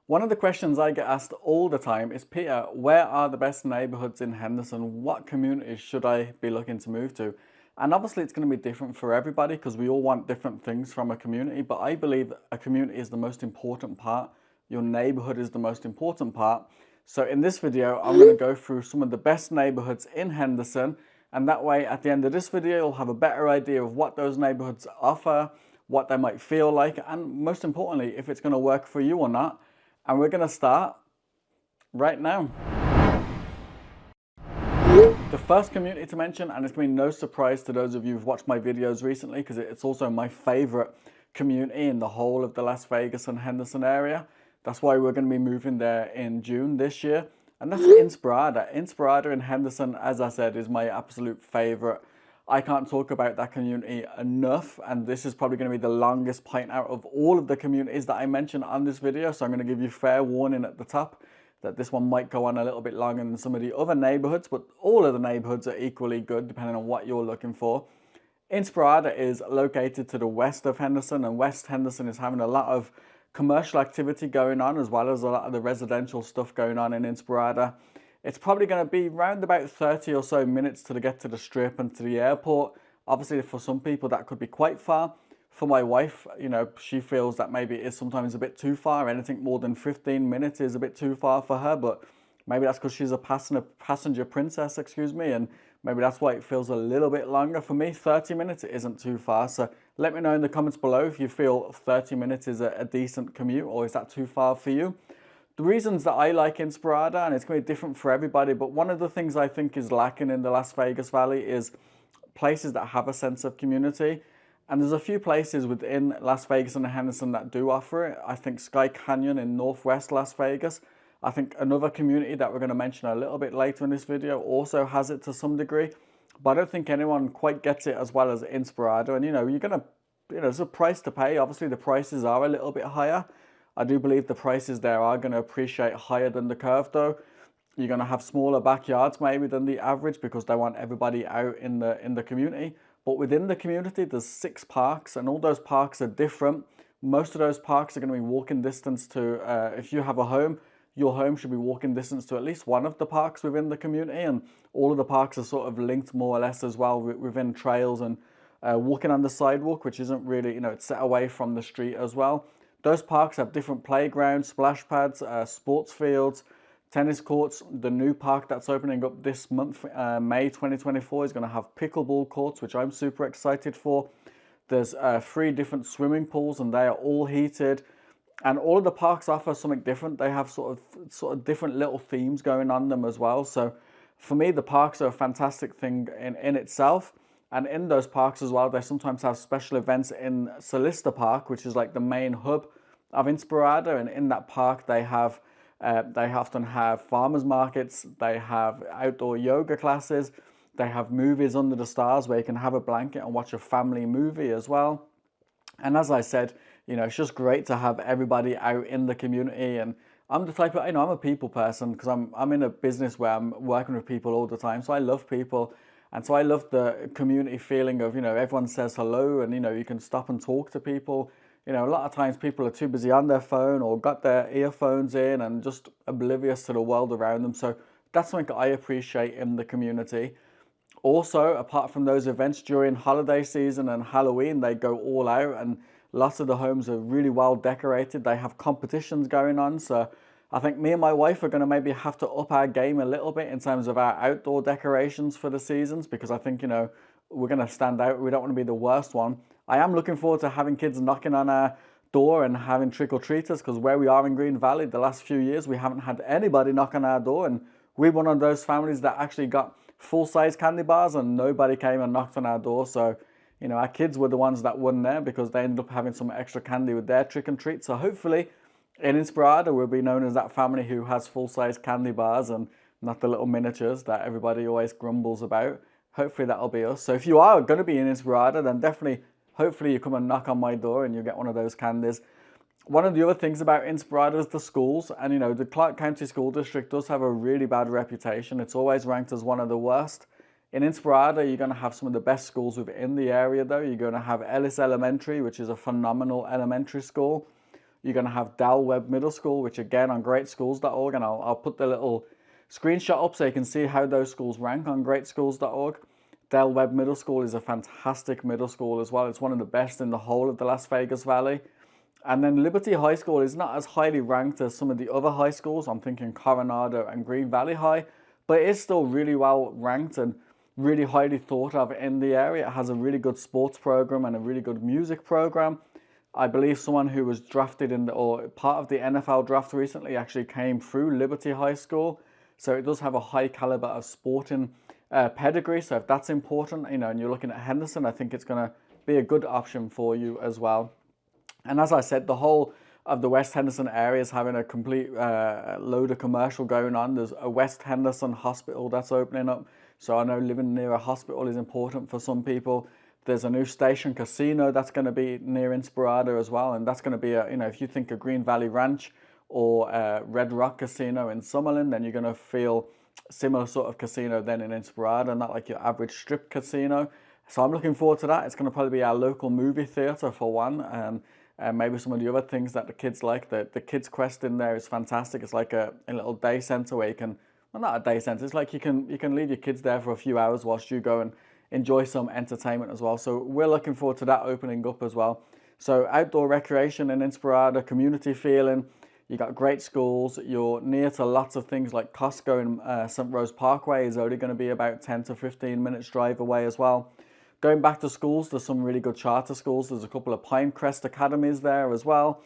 One of the questions I get asked all the time is, Peter, where are the best neighborhoods in Henderson? What communities should I be looking to move to? And obviously, it's going to be different for everybody because we all want different things from a community. But I believe a community is the most important part. Your neighborhood is the most important part. So in this video, I'm going to go through some of the best neighborhoods in Henderson. And that way, at the end of this video, you'll have a better idea of what those neighborhoods offer, what they might feel like, and most importantly, if it's going to work for you or not. And we're going to start right now. The first community to mention, and it's going to be no surprise to those of you who've watched my videos recently, because it's also my favorite community in the whole of the Las Vegas and Henderson area. That's why we're going to be moving there in June this year. And that's Inspirada. Inspirada in Henderson, as I said, is my absolute favorite. I can't talk about that community enough, and this is probably going to be the longest point out of all of the communities that I mentioned on this video, so I'm going to give you fair warning at the top that this one might go on a little bit longer than some of the other neighborhoods, but all of the neighborhoods are equally good depending on what you're looking for. Inspirada is located to the west of Henderson, and West Henderson is having a lot of commercial activity going on as well as a lot of the residential stuff going on in Inspirada. It's probably going to be around about 30 or so minutes to get to the strip and to the airport. Obviously, for some people, that could be quite far. For my wife, you know, she feels that maybe it is sometimes a bit too far. Anything more than 15 minutes is a bit too far for her, but maybe that's because she's a passenger princess, excuse me, and maybe that's why it feels a little bit longer. For me, 30 minutes isn't too far. So let me know in the comments below if you feel 30 minutes is a decent commute, or is that too far for you? The reasons that I like Inspirada, and it's going to be different for everybody, but one of the things I think is lacking in the Las Vegas Valley is places that have a sense of community. And there's a few places within Las Vegas and Henderson that do offer it. I think Sky Canyon in Northwest Las Vegas. I think another community that we're going to mention a little bit later in this video also has it to some degree. But I don't think anyone quite gets it as well as Inspirada. And you're going to, there's a price to pay. Obviously, the prices are a little bit higher. I do believe the prices there are going to appreciate higher than the curve though. You're going to have smaller backyards maybe than the average because they want everybody out in the community. But within the community, there's 6 parks, and all those parks are different. Most of those parks are going to be walking distance to, if you have a home, your home should be walking distance to at least one of the parks within the community. And all of the parks are sort of linked more or less as well within trails and walking on the sidewalk, which isn't really, it's set away from the street as well. Those parks have different playgrounds, splash pads, sports fields, tennis courts. The new park that's opening up this month, May 2024, is going to have pickleball courts, which I'm super excited for. There's 3 different swimming pools, and they are all heated. And all of the parks offer something different. They have sort of different little themes going on them as well. So for me, the parks are a fantastic thing in itself. And in those parks as well, they sometimes have special events in Solista Park, which is like the main hub of Inspirada. And in that park, they often have farmers markets, they have outdoor yoga classes, they have movies under the stars where you can have a blanket and watch a family movie as well. And as I said, it's just great to have everybody out in the community. And I'm the type of, I'm a people person because I'm in a business where I'm working with people all the time. So I love people. And so I love the community feeling of, everyone says hello and, you can stop and talk to people. A lot of times people are too busy on their phone or got their earphones in and just oblivious to the world around them. So that's something I appreciate in the community. Also, apart from those events during holiday season and Halloween, they go all out, and lots of the homes are really well decorated. They have competitions going on. So I think me and my wife are going to maybe have to up our game a little bit in terms of our outdoor decorations for the seasons, because I think, we're going to stand out. We don't want to be the worst one. I am looking forward to having kids knocking on our door and having trick-or-treaters, because where we are in Green Valley, the last few years, we haven't had anybody knock on our door. And we're one of those families that actually got full-size candy bars and nobody came and knocked on our door. So, our kids were the ones that won there because they ended up having some extra candy with their trick and treat. So hopefully in Inspirada, we'll be known as that family who has full-size candy bars and not the little miniatures that everybody always grumbles about. Hopefully that'll be us. So if you are going to be in Inspirada, then definitely, hopefully you come and knock on my door and you get one of those candies. One of the other things about Inspirada is the schools. And, the Clark County School District does have a really bad reputation. It's always ranked as one of the worst. In Inspirada, you're going to have some of the best schools within the area, though. You're going to have Ellis Elementary, which is a phenomenal elementary school. You're going to have Del Webb Middle School, which again on greatschools.org, and I'll put the little screenshot up so you can see how those schools rank on greatschools.org. Del Webb Middle School is a fantastic middle school as well. It's one of the best in the whole of the Las Vegas Valley. And then Liberty High School is not as highly ranked as some of the other high schools. I'm thinking Coronado and Green Valley High, but it is still really well ranked and really highly thought of in the area. It has a really good sports program and a really good music program. I believe someone who was drafted or part of the NFL draft recently actually came through Liberty High School. So it does have a high caliber of sporting pedigree. So if that's important, and you're looking at Henderson, I think it's going to be a good option for you as well. And as I said, the whole of the West Henderson area is having a complete load of commercial going on. There's a West Henderson hospital that's opening up. So I know living near a hospital is important for some people. There's a new station casino that's going to be near Inspirada as well. And that's going to be, if you think of Green Valley Ranch or Red Rock Casino in Summerlin, then you're going to feel similar sort of casino then in Inspirada, not like your average strip casino. So I'm looking forward to that. It's going to probably be our local movie theater for one, and maybe some of the other things that the kids like. The Kids Quest in there is fantastic. It's like a little day center where you can, well, not a day center, it's like you can leave your kids there for a few hours whilst you go and enjoy some entertainment as well. So we're looking forward to that opening up as well. So outdoor recreation in Inspirada, community feeling. You got great schools. You're near to lots of things like Costco and St. Rose Parkway is only going to be about 10 to 15 minutes drive away as well. Going back to schools, there's some really good charter schools. There's a couple of Pinecrest academies there as well.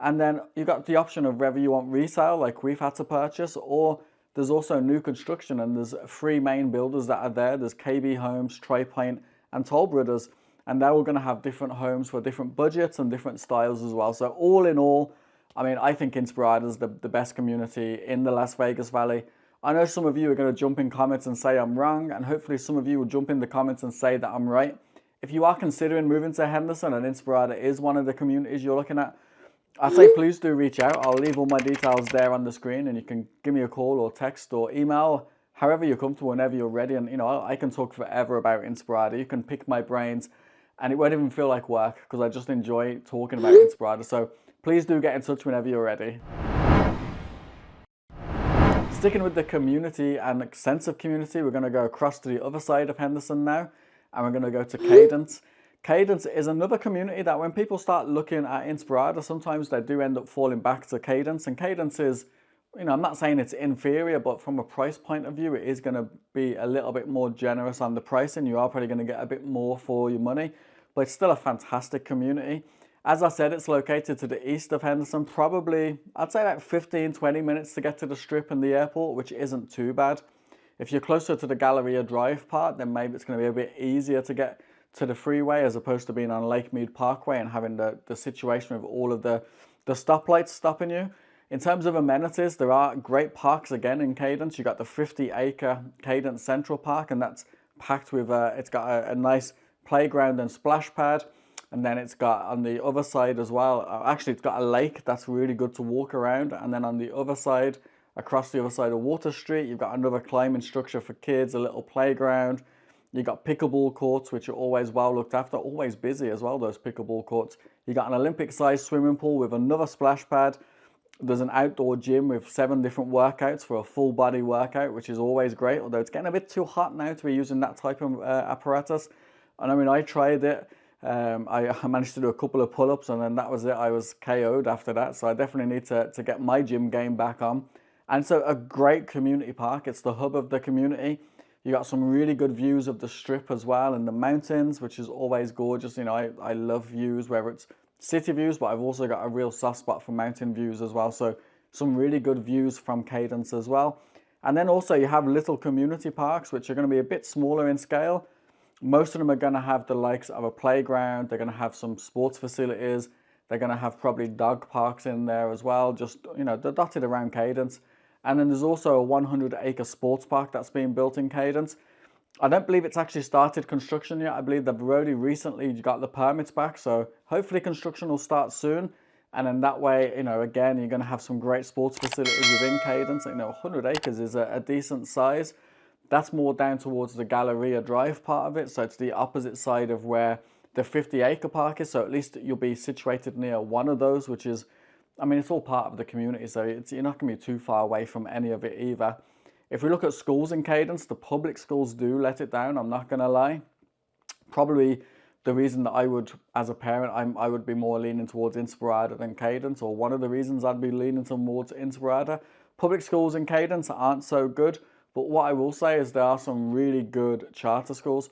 And then you've got the option of whether you want resale, like we've had to purchase, or there's also new construction, and there's 3 main builders that are there. There's KB Homes, Tri Point, and Toll Brothers. And they're all going to have different homes for different budgets and different styles as well. So all in all, I think Inspirada is the best community in the Las Vegas Valley. I know some of you are going to jump in comments and say I'm wrong, and hopefully some of you will jump in the comments and say that I'm right. If you are considering moving to Henderson and Inspirada is one of the communities you're looking at, I'd say please do reach out. I'll leave all my details there on the screen, and you can give me a call or text or email, however you're comfortable, whenever you're ready. And I can talk forever about Inspirada. You can pick my brains, and it won't even feel like work because I just enjoy talking about Inspirada. So please do get in touch whenever you're ready. Sticking with the community and sense of community, we're going to go across to the other side of Henderson now, and we're going to go to Cadence. Cadence is another community that when people start looking at Inspirada, sometimes they do end up falling back to Cadence. And Cadence is, I'm not saying it's inferior, but from a price point of view, it is going to be a little bit more generous on the pricing. You are probably going to get a bit more for your money, but it's still a fantastic community. As I said, it's located to the east of Henderson, probably, I'd say like 15, 20 minutes to get to the Strip and the airport, which isn't too bad. If you're closer to the Galleria Drive part, then maybe it's going to be a bit easier to get to the freeway as opposed to being on Lake Mead Parkway and having the situation of all of the stoplights stopping you. In terms of amenities, there are great parks again in Cadence. You got the 50-acre Cadence Central Park, and that's packed with, it's got a nice playground and splash pad. And then it's got on the other side as well, actually it's got a lake that's really good to walk around. And then on the other side, across the other side of Water Street, you've got another climbing structure for kids, a little playground. You got pickleball courts, which are always well looked after, always busy as well, those pickleball courts. You got an Olympic-sized swimming pool with another splash pad. There's an outdoor gym with 7 different workouts for a full body workout, which is always great, although it's getting a bit too hot now to be using that type of apparatus. And I tried it. I managed to do a couple of pull-ups, and then that was it. I was KO'd after that, so I definitely need to get my gym game back on. And so a great community park. It's the hub of the community. You got some really good views of the Strip as well, and the mountains, which is always gorgeous. I love views, whether it's city views, but I've also got a real soft spot for mountain views as well. So some really good views from Cadence as well. And then also you have little community parks, which are going to be a bit smaller in scale. Most of them are going to have the likes of a playground. They're going to have some sports facilities. They're going to have probably dog parks in there as well. Just, they're dotted around Cadence. And then there's also a 100-acre sports park that's being built in Cadence. I don't believe it's actually started construction yet. I believe they've already recently got the permits back. So hopefully construction will start soon. And then that way, again, you're going to have some great sports facilities within Cadence. 100 acres is a decent size. That's more down towards the Galleria Drive part of it. So it's the opposite side of where the 50-acre park is. So at least you'll be situated near one of those, which is I mean, it's all part of the community, so you're not going to be too far away from any of it either. If we look at schools in Cadence, the public schools do let it down, I'm not going to lie. Probably the reason that I would, as a parent, I would be more leaning towards Inspirada than Cadence, or one of the reasons I'd be leaning towards Inspirada. Public schools in Cadence aren't so good, but what I will say is there are some really good charter schools.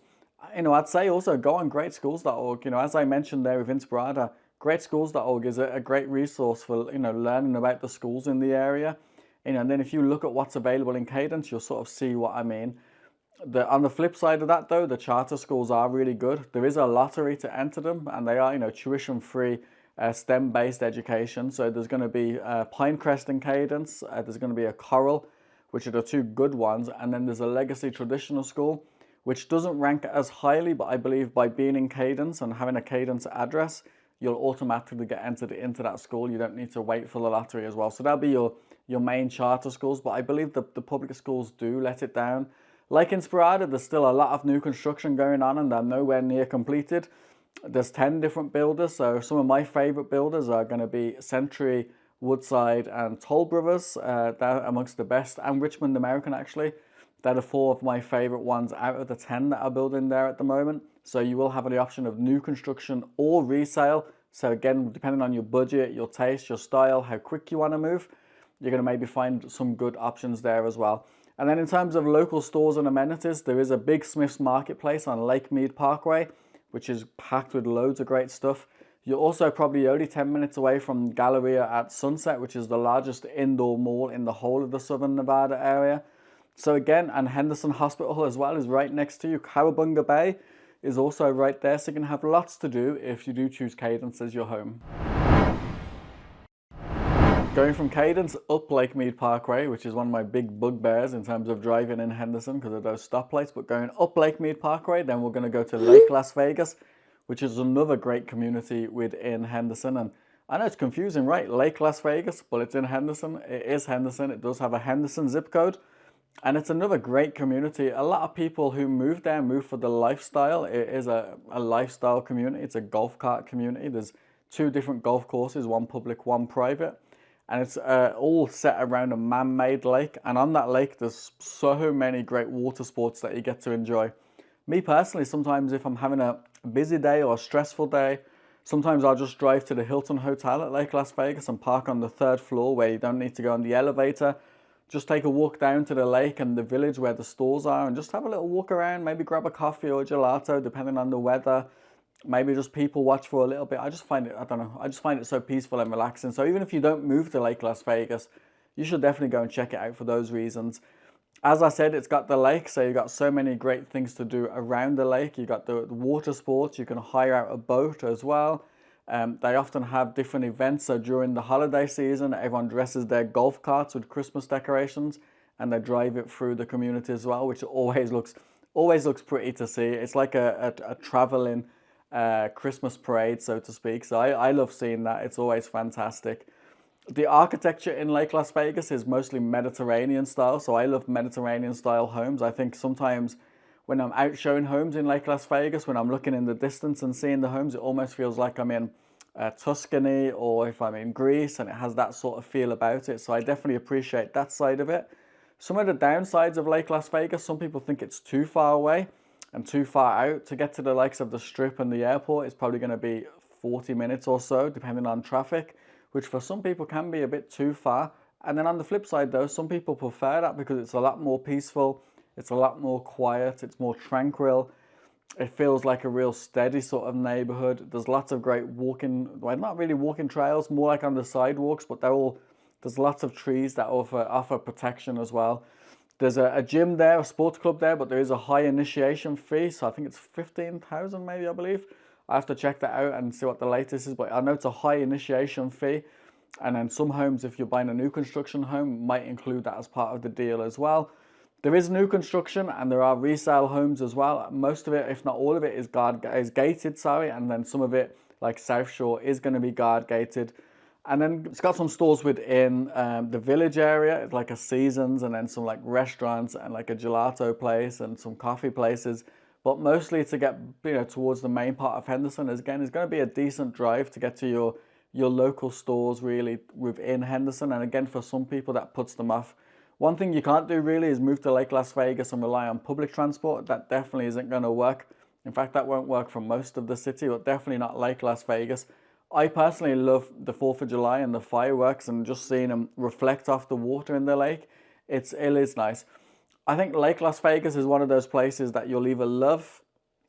I'd say also go on greatschools.org. As I mentioned there with Inspirada, greatschools.org is a great resource for, learning about the schools in the area. And then if you look at what's available in Cadence, you'll sort of see what I mean. On the flip side of that, though, the charter schools are really good. There is a lottery to enter them, and they are, tuition-free, STEM-based education. So there's going to be Pinecrest in Cadence. There's going to be a Coral, which are the two good ones. And then there's a Legacy Traditional School, which doesn't rank as highly, but I believe by being in Cadence and having a Cadence address, you'll automatically get entered into that school. You don't need to wait for the lottery as well. So that'll be your main charter schools, but I believe the public schools do let it down. Like Inspirada, there's still a lot of new construction going on and they're nowhere near completed. There's 10 different builders, so some of my favorite builders are going to be Century, Woodside and Toll Brothers. They're amongst the best, and Richmond American actually. They're the 4 of my favorite ones out of the 10 that are building there at the moment. So you will have the option of new construction or resale. So again, depending on your budget, your taste, your style, how quick you want to move, you're going to maybe find some good options there as well. And then in terms of local stores and amenities, there is a big Smith's Marketplace on Lake Mead Parkway, which is packed with loads of great stuff. You're also probably only 10 minutes away from Galleria at Sunset, which is the largest indoor mall in the whole of the Southern Nevada area. So again, and Henderson Hospital as well is right next to you. Cowabunga Bay is also right there, so you can have lots to do if you do choose Cadence as your home. Going from Cadence up Lake Mead Parkway, which is one of my big bugbears in terms of driving in Henderson because of those stoplights, but going up Lake Mead Parkway, then we're going to go to Lake Las Vegas, which is another great community within Henderson. And I know it's confusing, right? Lake Las Vegas, but it's in Henderson. It is Henderson. It does have a Henderson zip code. And it's another great community. A lot of people who move there move for the lifestyle. It is a lifestyle community. It's a golf cart community. There's 2 different golf courses, one public, one private. And it's all set around a man-made lake. And on that lake, there's so many great water sports that you get to enjoy. Me personally, sometimes if I'm having a busy day or a stressful day, sometimes I'll just drive to the Hilton Hotel at Lake Las Vegas and park on the 3rd floor where you don't need to go on the elevator. Just take a walk down to the lake and the village where the stores are and just have a little walk around, maybe grab a coffee or a gelato depending on the weather. Maybe just people watch for a little bit. I just find it so peaceful and relaxing. So even if you don't move to Lake Las Vegas, you should definitely go and check it out for those reasons. As I said, it's got the lake, so you've got so many great things to do around the lake. You've got the water sports. You can hire out a boat as well. They often have different events. So during the holiday season, everyone dresses their golf carts with Christmas decorations and they drive it through the community as well, which always looks pretty to see. It's like a traveling Christmas parade, so to speak. So I love seeing that. It's always fantastic. The architecture in Lake Las Vegas is mostly Mediterranean style, so I love Mediterranean style homes. I think sometimes when I'm out showing homes in Lake Las Vegas, when I'm looking in the distance and seeing the homes, it almost feels like I'm in Tuscany or if I'm in Greece, and it has that sort of feel about it. So I definitely appreciate that side of it. Some of the downsides of Lake Las Vegas, some people think it's too far away and too far out. To get to the likes of the Strip and the airport, it's probably going to be 40 minutes or so, depending on traffic, which for some people can be a bit too far. And then on the flip side though, some people prefer that because it's a lot more peaceful, it's a lot more quiet, it's more tranquil. It feels like a real steady sort of neighborhood. There's lots of great walking, well, not really walking trails, more like on the sidewalks, but there's lots of trees that offer protection as well. There's a gym there, a sports club there, but there is a high initiation fee. So I think it's 15,000 maybe, I believe. I have to check that out and see what the latest is, but I know it's a high initiation fee. And then some homes, if you're buying a new construction home, might include that as part of the deal as well. There is new construction and there are resale homes as well. Most of it, if not all of it, is gated, and then some of it, like South Shore, is going to be guard gated. And then it's got some stores within the village area, it's like a Seasons, and then some like restaurants and like a gelato place and some coffee places. But mostly to get towards the main part of Henderson, again, is going to be a decent drive to get to your local stores really within Henderson. And again, for some people that puts them off. One thing you can't do really is move to Lake Las Vegas and rely on public transport. That definitely isn't going to work. In fact, that won't work for most of the city, but definitely not Lake Las Vegas. I personally love the 4th of July and the fireworks and just seeing them reflect off the water in the lake. It is nice. I think Lake Las Vegas is one of those places that you'll either love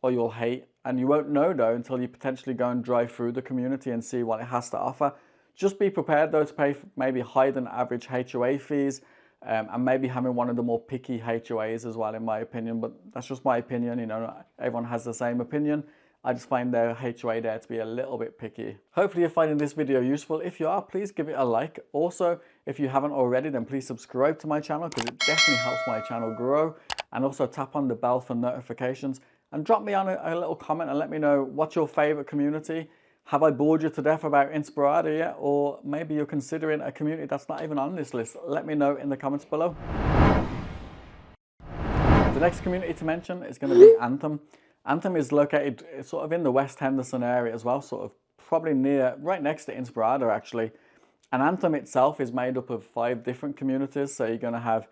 or you'll hate. And you won't know though until you potentially go and drive through the community and see what it has to offer. Just be prepared though to pay maybe higher than average HOA fees. And maybe having one of the more picky HOAs as well, in my opinion. But that's just my opinion, you know, everyone has the same opinion. I just find their HOA there to be a little bit picky. Hopefully you're finding this video useful. If you are, please give it a like. Also, if you haven't already, then please subscribe to my channel because it definitely helps my channel grow. And also tap on the bell for notifications. And drop me on a little comment and let me know what's your favorite community. Have I bored you to death about Inspirada yet? Or maybe you're considering a community that's not even on this list. Let me know in the comments below. The next community to mention is going to be Anthem. Anthem is located sort of in the West Henderson area as well, sort of probably right next to Inspirada actually. And Anthem itself is made up of 5 different communities. So you're going to have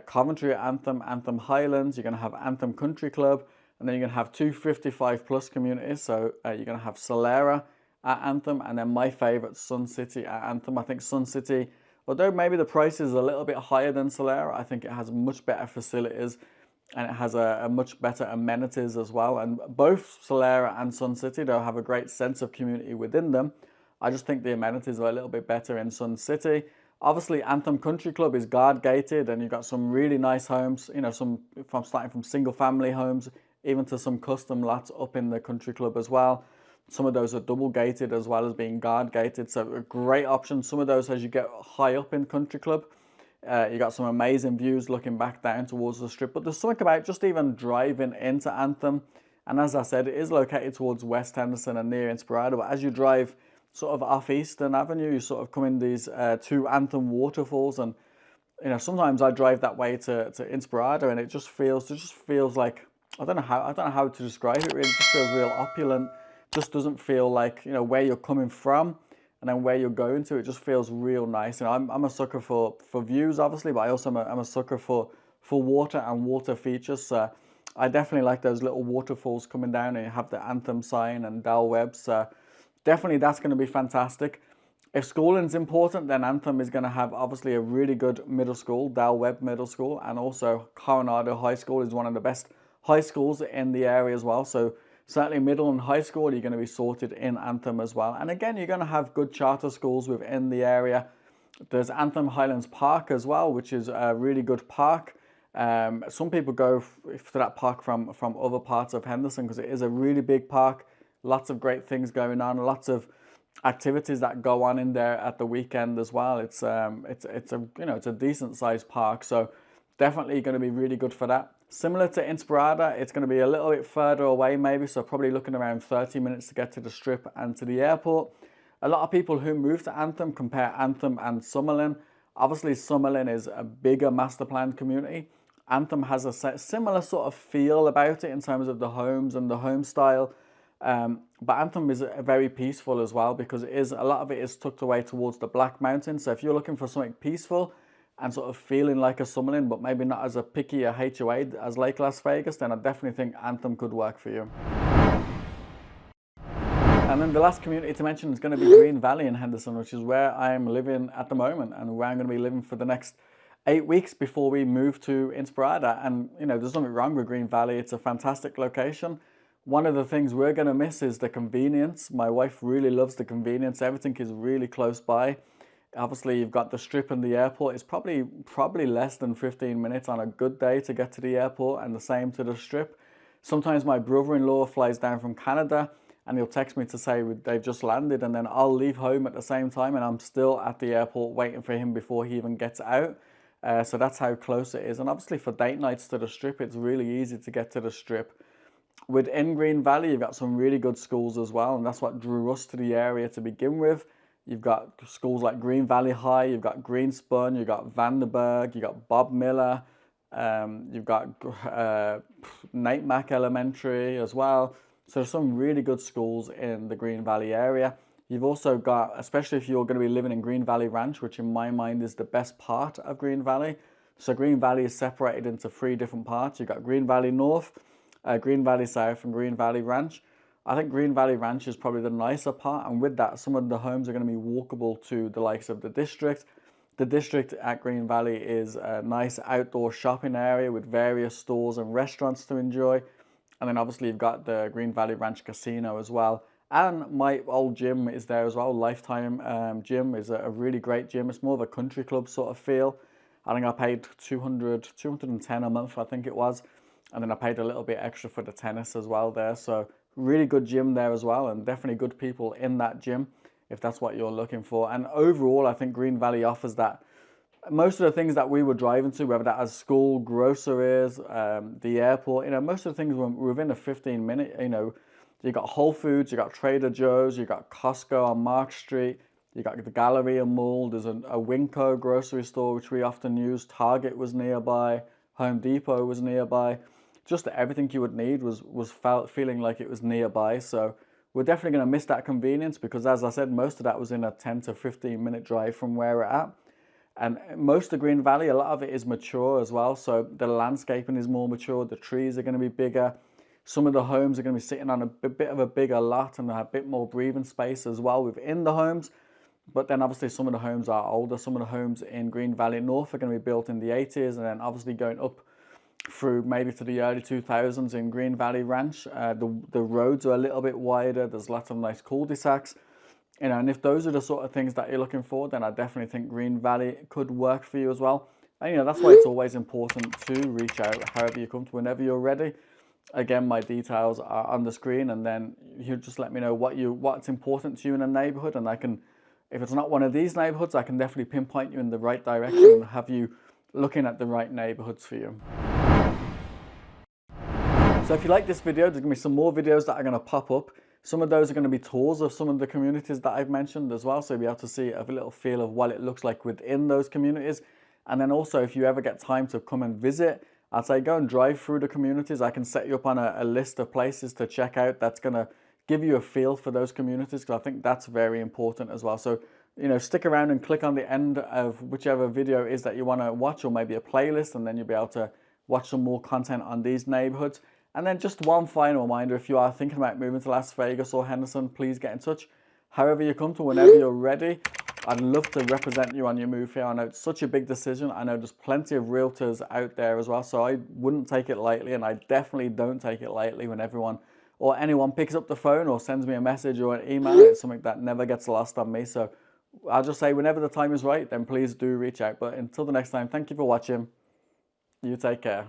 Coventry at Anthem, Anthem Highlands, you're going to have Anthem Country Club, and then you're going to have 2 55+ communities. So you're going to have Solera at Anthem, and then my favorite, Sun City at Anthem. I think Sun City, although maybe the price is a little bit higher than Solera, I think it has much better facilities and it has a much better amenities as well. And both Solera and Sun City, they'll have a great sense of community within them. I just think the amenities are a little bit better in Sun City. Obviously, Anthem Country Club is guard gated, and you've got some really nice homes, you know, starting from single family homes, even to some custom lots up in the country club as well. Some of those are double gated as well as being guard gated, so a great option. Some of those, as you get high up in country club, you got some amazing views looking back down towards the strip. But there's something about just even driving into Anthem, and as I said, it is located towards West Henderson and near Inspirada. But as you drive sort of off Eastern Avenue, you sort of come in these 2 Anthem waterfalls, and you know, sometimes I drive that way to Inspirada, and it just feels like, I don't know how to describe it really. It just feels real opulent. Just doesn't feel like, you know, where you're coming from and then where you're going to. It just feels real nice. You know, I'm a sucker for views, obviously, but I also I'm a sucker for water and water features. So I definitely like those little waterfalls coming down, and you have the Anthem sign and Del Webb. So definitely that's going to be fantastic. If schooling's important, then Anthem is going to have obviously a really good middle school, Del Webb Middle School, and also Coronado High School is one of the best high schools in the area as well. So certainly middle and high school, you're going to be sorted in Anthem as well. And again, you're going to have good charter schools within the area. There's Anthem Highlands Park as well, which is a really good park. Some people go to that park from other parts of Henderson because it is a really big park. Lots of great things going on, lots of activities that go on in there at the weekend as well. It's a decent sized park, so definitely going to be really good for that. Similar to Inspirada, it's going to be a little bit further away maybe, so probably looking around 30 minutes to get to the strip and to the airport. A lot of people who move to Anthem compare Anthem and Summerlin. Obviously Summerlin is a bigger master planned community. Anthem has a similar sort of feel about it in terms of the homes and the home style. But Anthem is very peaceful as well, because a lot of it is tucked away towards the Black Mountains. So if you're looking for something peaceful and sort of feeling like a Summerlin, but maybe not as a picky a HOA as Lake Las Vegas, then I definitely think Anthem could work for you. And then the last community to mention is going to be Green Valley in Henderson, which is where I'm living at the moment and where I'm going to be living for the next 8 weeks before we move to Inspirada. And you know, there's nothing wrong with Green Valley. It's a fantastic location. One of the things we're going to miss is the convenience. My wife really loves the convenience. Everything is really close by. Obviously, you've got the strip and the airport. It's probably less than 15 minutes on a good day to get to the airport, and the same to the strip. Sometimes my brother-in-law flies down from Canada and he'll text me to say they've just landed, and then I'll leave home at the same time and I'm still at the airport waiting for him before he even gets out. So that's how close it is. And obviously for date nights to the strip, it's really easy to get to the strip. Within Green Valley, you've got some really good schools as well, and that's what drew us to the area to begin with. You've got schools like Green Valley High, you've got Greenspun, you've got Vandenberg, you've got Bob Miller, you've got Nate Mack Elementary as well. So there's some really good schools in the Green Valley area. You've also got, especially if you're going to be living in Green Valley Ranch, which in my mind is the best part of Green Valley. So Green Valley is separated into 3 different parts. You've got Green Valley North, Green Valley South, and Green Valley Ranch. I think Green Valley Ranch is probably the nicer part, and with that, some of the homes are going to be walkable to the likes of the district. The district at Green Valley is a nice outdoor shopping area with various stores and restaurants to enjoy. And then obviously you've got the Green Valley Ranch Casino as well. And my old gym is there as well. Lifetime Gym is a really great gym. It's more of a country club sort of feel. I think I paid 210 a month, I think it was. And then I paid a little bit extra for the tennis as well there. So really good gym there as well, and definitely good people in that gym if that's what you're looking for. And overall, I think Green Valley offers that. Most of the things that we were driving to, whether that as school, groceries, the airport, most of the things were within a 15-minute, you got Whole Foods, you got Trader Joe's, you got Costco on Mark Street, you got the Galleria Mall, there's a Winco grocery store, which we often use, Target was nearby, Home Depot was nearby. Just everything you would need was feeling like it was nearby. So we're definitely going to miss that convenience because, as I said, most of that was in a 10 to 15-minute drive from where we're at. And most of Green Valley, a lot of it is mature as well. So the landscaping is more mature. The trees are going to be bigger. Some of the homes are going to be sitting on a bit of a bigger lot and have a bit more breathing space as well within the homes. But then obviously some of the homes are older. Some of the homes in Green Valley North are going to be built in the 80s and then obviously going up through maybe to the early 2000s in Green Valley Ranch. The roads are a little bit wider. There's lots of nice cul-de-sacs. And if those are the sort of things that you're looking for, then I definitely think Green Valley could work for you as well. And that's why it's always important to reach out however you come to, whenever you're ready. Again, my details are on the screen, and then you just let me know what's important to you in a neighborhood, and I can, if it's not one of these neighborhoods, I can definitely pinpoint you in the right direction and have you looking at the right neighborhoods for you. So if you like this video, there's going to be some more videos that are going to pop up. Some of those are going to be tours of some of the communities that I've mentioned as well, so you'll be able to see a little feel of what it looks like within those communities. And then also, if you ever get time to come and visit, I'd say go and drive through the communities. I can set you up on a list of places to check out that's going to give you a feel for those communities, because I think that's very important as well. So, stick around and click on the end of whichever video is that you want to watch, or maybe a playlist, and then you'll be able to watch some more content on these neighborhoods. And then just one final reminder, if you are thinking about moving to Las Vegas or Henderson, please get in touch. However you come to, whenever you're ready, I'd love to represent you on your move here. I know it's such a big decision. I know there's plenty of realtors out there as well, so I wouldn't take it lightly, and I definitely don't take it lightly when everyone or anyone picks up the phone or sends me a message or an email. It's something that never gets lost on me. So I'll just say whenever the time is right, then please do reach out. But until the next time, thank you for watching. You take care.